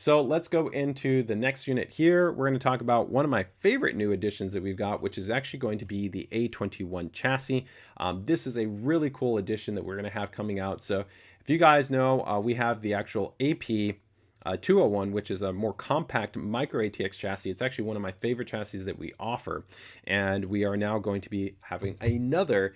So let's go into the next unit here. We're going to talk about one of my favorite new additions that we've got, which is actually going to be the A21 chassis. This is a really cool addition that we're going to have coming out. So if you guys know, we have the actual AP 201, which is a more compact micro-ATX chassis. It's actually one of my favorite chassis that we offer. And we are now going to be having another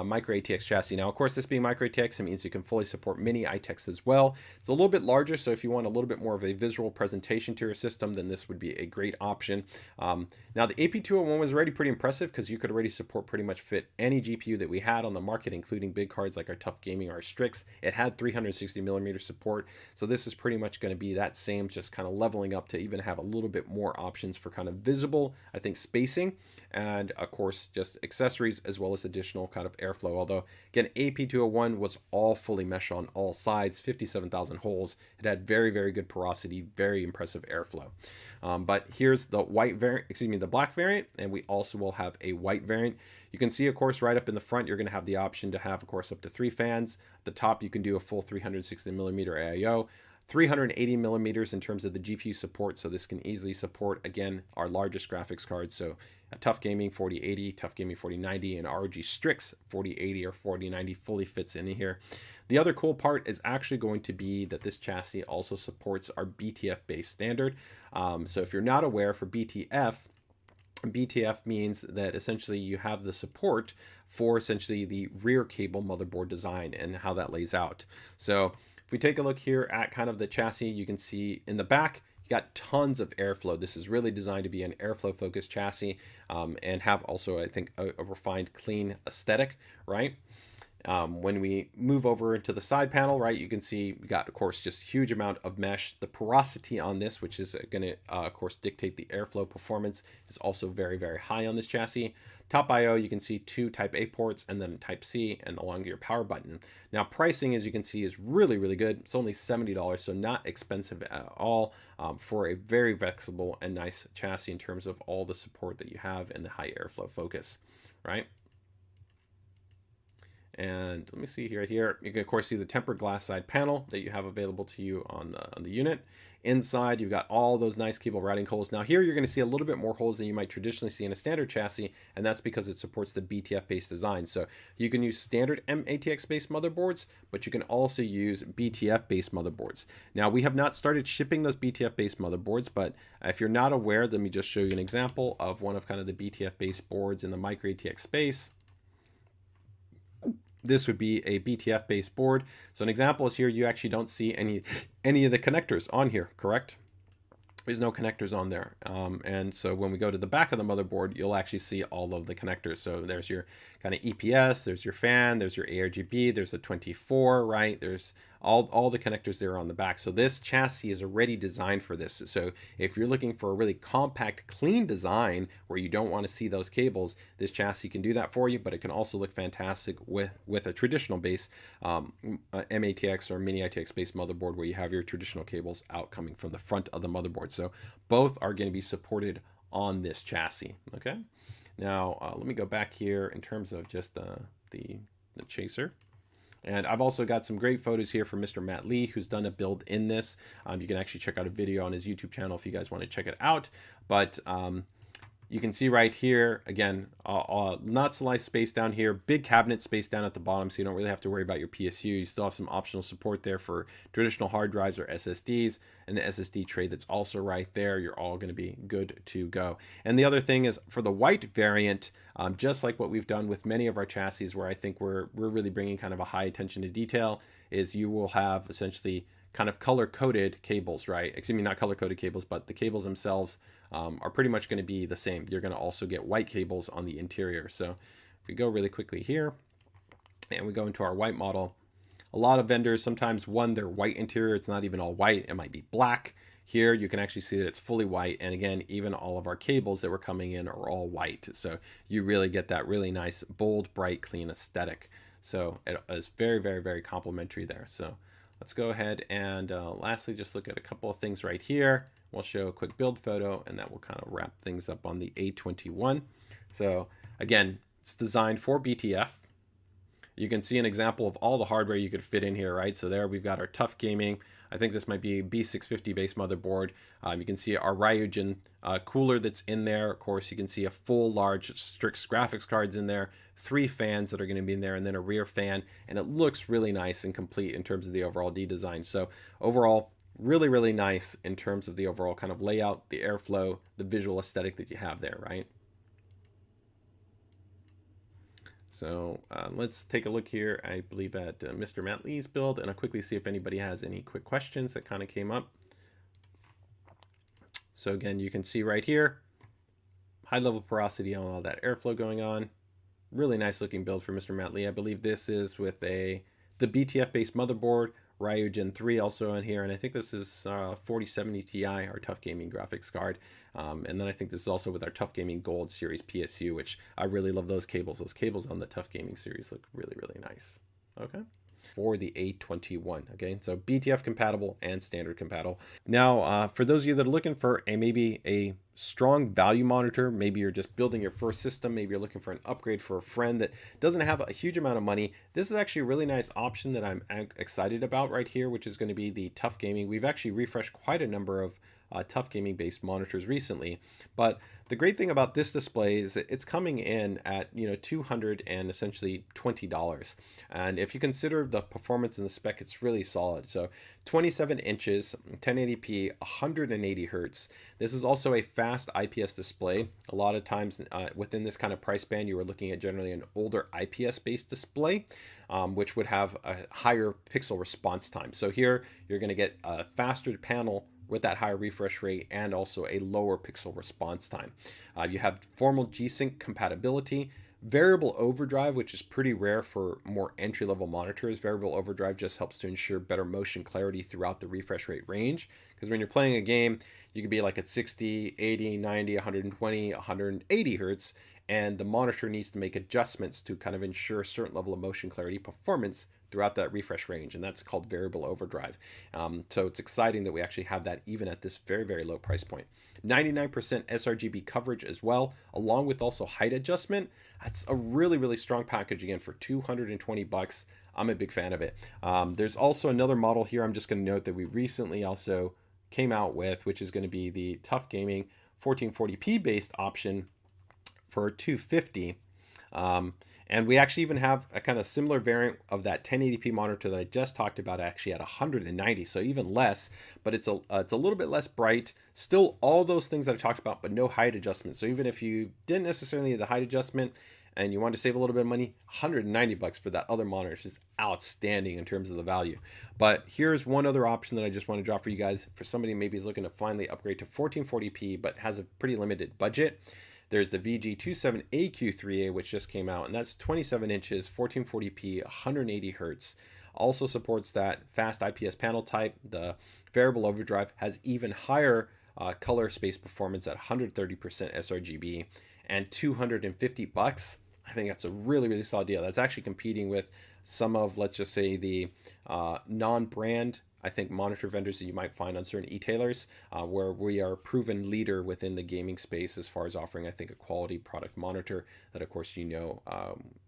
micro-ATX chassis. Now, of course, this being micro-ATX, it means you can fully support mini ATX as well. It's a little bit larger, so if you want a little bit more of a visual presentation to your system, then this would be a great option. Now, the AP201 was already pretty impressive because you could already support pretty much fit any GPU that we had on the market, including big cards like our Tough Gaming or our Strix. It had 360mm support, so this is pretty much going to be that same, just kind of leveling up to even have a little bit more options for kind of visible, I think, spacing, and of course, just accessories as well as additional kind of airflow. Although again, AP201 was all fully mesh on all sides, 57,000 holes. It had very, very good porosity, very impressive airflow. But here's the white variant, excuse me, the black variant, and we also will have a white variant. You can see, of course, right up in the front, you're going to have the option to have, of course, up to 3 fans. At the top, you can do a full 360mm AIO. 380mm in terms of the GPU support, so this can easily support, again, our largest graphics cards. So a Tough Gaming 4080, Tough Gaming 4090, and ROG Strix 4080 or 4090 fully fits in here. The other cool part is actually going to be that this chassis also supports our BTF-based standard. So if you're not aware, for BTF means that essentially you have the support for essentially the rear cable motherboard design and how that lays out. So if we take a look here at kind of the chassis, you can see in the back, you got tons of airflow. This is really designed to be an airflow focused chassis and have also, I think, a refined, clean aesthetic, right? When we move over into the side panel, right, you can see we got, of course, just huge amount of mesh. The porosity on this, which is going to, of course, dictate the airflow performance, is also very, very high on this chassis. Top IO, you can see 2 Type A ports and then Type C and along your power button. Now, pricing, as you can see, is really, really good. It's only $70, so not expensive at all for a very flexible and nice chassis in terms of all the support that you have and the high airflow focus, right? And let me see here. You can, of course, see the tempered glass side panel that you have available to you on the unit. Inside, you've got all those nice cable routing holes. Now here, you're going to see a little bit more holes than you might traditionally see in a standard chassis, and that's because it supports the BTF-based design. So you can use standard ATX-based motherboards, but you can also use BTF-based motherboards. Now, we have not started shipping those BTF-based motherboards, but if you're not aware, let me just show you an example of one of kind of the BTF-based boards in the micro-ATX space. This would be a BTF based board. So an example is here, you actually don't see any of the connectors on here, correct? There's no connectors on there. And so when we go to the back of the motherboard, you'll actually see all of the connectors. So there's your kind of EPS, there's your fan, there's your ARGB, there's the 24, right? There's all the connectors there on the back. So this chassis is already designed for this. So if you're looking for a really compact, clean design where you don't want to see those cables, this chassis can do that for you, but it can also look fantastic with a traditional base MATX or mini ATX based motherboard where you have your traditional cables out coming from the front of the motherboard. So both are going to be supported on this chassis. Okay. Now let me go back here in terms of just the chaser. And I've also got some great photos here from Mr. Matt Lee, who's done a build in this. You can actually check out a video on his YouTube channel if you guys want to check it out. But you can see right here, again, not sliced space down here, big cabinet space down at the bottom, so you don't really have to worry about your PSU. You still have some optional support there for traditional hard drives or SSDs, and an SSD tray that's also right there. You're all going to be good to go. And the other thing is, for the white variant, just like what we've done with many of our chassis, where I think we're really bringing kind of a high attention to detail, is you will have essentially kind of color-coded cables, right? Excuse me, not color-coded cables, but the cables themselves are pretty much going to be the same. You're going to also get white cables on the interior. So if we go really quickly here and we go into our white model, a lot of vendors, sometimes their white interior, it's not even all white, it might be black. Here you can actually see that it's fully white, and again, even all of our cables that were coming in are all white. So you really get that really nice, bold, bright, clean aesthetic. So it is very, very, very complimentary there. So let's go ahead and lastly, just look at a couple of things right here. We'll show a quick build photo, and that will kind of wrap things up on the A21. So again, it's designed for BTF. you can see an example of all the hardware you could fit in here, right? So there we've got our Tough Gaming. I think this might be a B650 base motherboard. You can see our Ryujin cooler that's in there. Of course, you can see a full large Strix graphics cards in there, 3 fans that are going to be in there, and then a rear fan. And it looks really nice and complete in terms of the overall design. So overall, really, really nice in terms of the overall kind of layout, the airflow, the visual aesthetic that you have there, right? So let's take a look here, I believe at Mr. Matt Lee's build, and I'll quickly see if anybody has any quick questions that kind of came up. So again, you can see right here, high level porosity on all that airflow going on. Really nice looking build for Mr. Matt Lee. I believe this is with the BTF based motherboard, Ryujin 3 also on here, and I think this is 4070 Ti, our Tough Gaming graphics card. And then I think this is also with our Tough Gaming Gold Series PSU, which I really love those cables. Those cables on the Tough Gaming series look really, really nice. Okay. For the A21, okay, so BTF compatible and standard compatible. Now, for those of you that are looking for maybe a strong value monitor, maybe you're just building your first system, maybe you're looking for an upgrade for a friend that doesn't have a huge amount of money, this is actually a really nice option that I'm excited about right here, which is going to be the Tough Gaming. We've actually refreshed quite a number of Tough Gaming based monitors recently, but the great thing about this display is that it's coming in at $200 and essentially $20, and if you consider the performance and the spec, it's really solid. So 27 inches, 1080p, 180 hertz. This is also a fast IPS display. A lot of times within this kind of price band, you are looking at generally an older IPS based display, which would have a higher pixel response time. So here you're going to get a faster panel with that higher refresh rate and also a lower pixel response time. You have formal G-Sync compatibility, variable overdrive, which is pretty rare for more entry-level monitors. Variable overdrive just helps to ensure better motion clarity throughout the refresh rate range, because when you're playing a game, you could be like at 60, 80, 90, 120, 180 hertz, and the monitor needs to make adjustments to kind of ensure a certain level of motion clarity performance throughout that refresh range, and that's called variable overdrive. So it's exciting that we actually have that even at this very, very low price point. 99% sRGB coverage as well, along with also height adjustment. That's a really, really strong package, again, for $220. I'm a big fan of it. There's also another model here I'm just going to note that we recently also came out with, which is going to be the Tough Gaming 1440p based option for $250. And we actually even have a kind of similar variant of that 1080p monitor that I just talked about, actually at 190, so even less, but it's a little bit less bright. Still all those things that I talked about, but no height adjustment. So even if you didn't necessarily need the height adjustment and you want to save a little bit of money, $190 for that other monitor is just outstanding in terms of the value. But here's one other option that I just want to drop for you guys, for somebody maybe is looking to finally upgrade to 1440p but has a pretty limited budget. There's the VG27AQ3A, which just came out, and that's 27 inches, 1440p, 180 hertz. Also supports that fast IPS panel type. The variable overdrive has even higher color space performance at 130% sRGB, and $250. I think that's a really, really solid deal. That's actually competing with some of, let's just say, the non-brand, I think, monitor vendors that you might find on certain e-tailers, where we are a proven leader within the gaming space as far as offering, I think, a quality product monitor that, of course, you know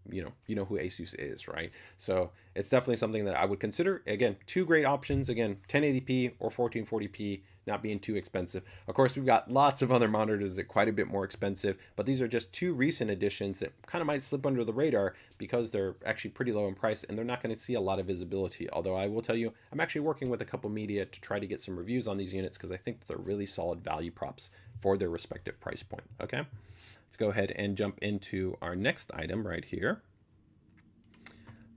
who ASUS is, right? So it's definitely something that I would consider. Again, two great options. Again, 1080p or 1440p, not being too expensive. Of course, we've got lots of other monitors that are quite a bit more expensive, but these are just two recent additions that kind of might slip under the radar because they're actually pretty low in price and they're not going to see a lot of visibility. Although I will tell you, I'm actually working with a couple media to try to get some reviews on these units because I think they're really solid value props for their respective price point. Okay, let's go ahead and jump into our next item right here.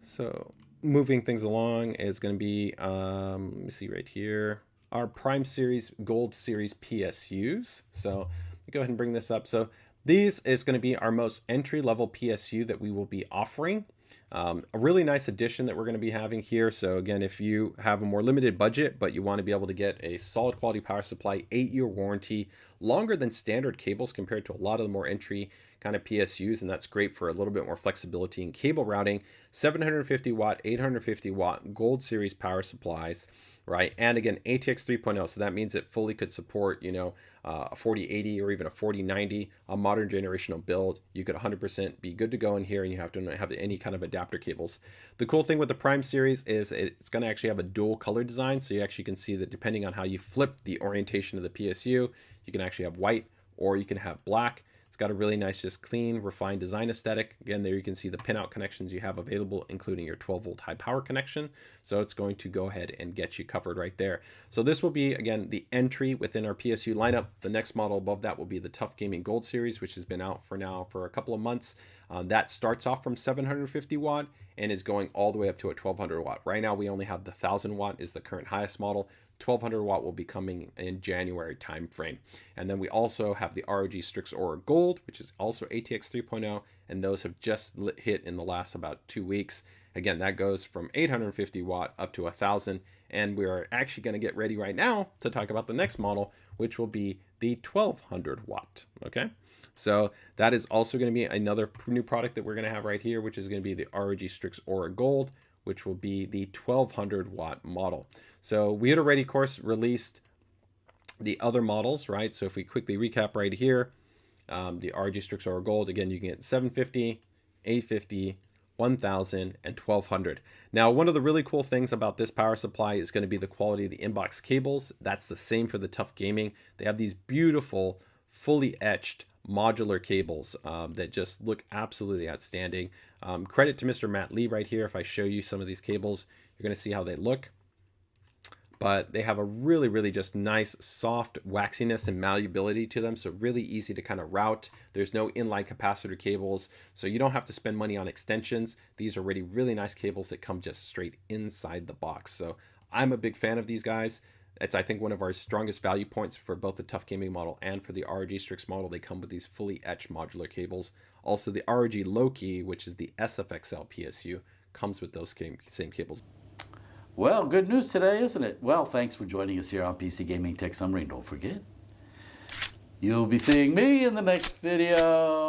So moving things along is going to be, let me see right here, our Prime Series Gold Series PSUs. So let me go ahead and bring this up. So these is going to be our most entry-level PSU that we will be offering. A really nice addition that we're going to be having here. So again, if you have a more limited budget, but you want to be able to get a solid quality power supply, 8-year warranty, longer than standard cables compared to a lot of the more entry kind of PSUs, and that's great for a little bit more flexibility in cable routing. 750 watt, 850 watt Gold Series power supplies, right? And again, ATX 3.0, so that means it fully could support, you know, a 4080 or even a 4090, a modern generational build. You could 100% be good to go in here, and you have to not have any kind of adapter cables. The cool thing with the Prime series is it's going to actually have a dual color design, so you actually can see that depending on how you flip the orientation of the PSU, you can actually have white or you can have black. It's got a really nice, just clean, refined design aesthetic. Again, there you can see the pinout connections you have available, including your 12-volt high power connection. So it's going to go ahead and get you covered right there. So this will be, again, the entry within our PSU lineup. The next model above that will be the Tough Gaming Gold Series, which has been out for now for a couple of months. That starts off from 750 watt and is going all the way up to a 1200 watt. Right now, we only have the 1000 watt is the current highest model. 1200 watt will be coming in January timeframe. And then we also have the ROG Strix Aura Gold, which is also ATX 3.0, and those have just hit in the last about 2 weeks. Again, that goes from 850 watt up to 1000, and we are actually going to get ready right now to talk about the next model, which will be the 1200 watt. Okay, so that is also going to be another new product that we're going to have right here, which is going to be the ROG Strix Aura Gold, which will be the 1200 watt model. So we had already, of course, released the other models, right? So if we quickly recap right here, the ROG Strix Aura Gold, again, you can get 750, 850, 1000, and 1200. Now, one of the really cool things about this power supply is going to be the quality of the inbox cables. That's the same for the Tough Gaming. They have these beautiful, fully etched modular cables that just look absolutely outstanding. Credit to Mr. Matt Lee right here. If I show you some of these cables, you're going to see how they look. But they have a really, really just nice, soft waxiness and malleability to them. So really easy to kind of route. There's no inline capacitor cables, so you don't have to spend money on extensions. These are already really nice cables that come just straight inside the box. So I'm a big fan of these guys. It's, I think, one of our strongest value points for both the Tough Gaming model and for the ROG Strix model. They come with these fully etched modular cables. Also, the ROG Loki, which is the SFXL PSU, comes with those same cables. Well, good news today, isn't it? Well, thanks for joining us here on PC Gaming Tech Summary. And don't forget, you'll be seeing me in the next video.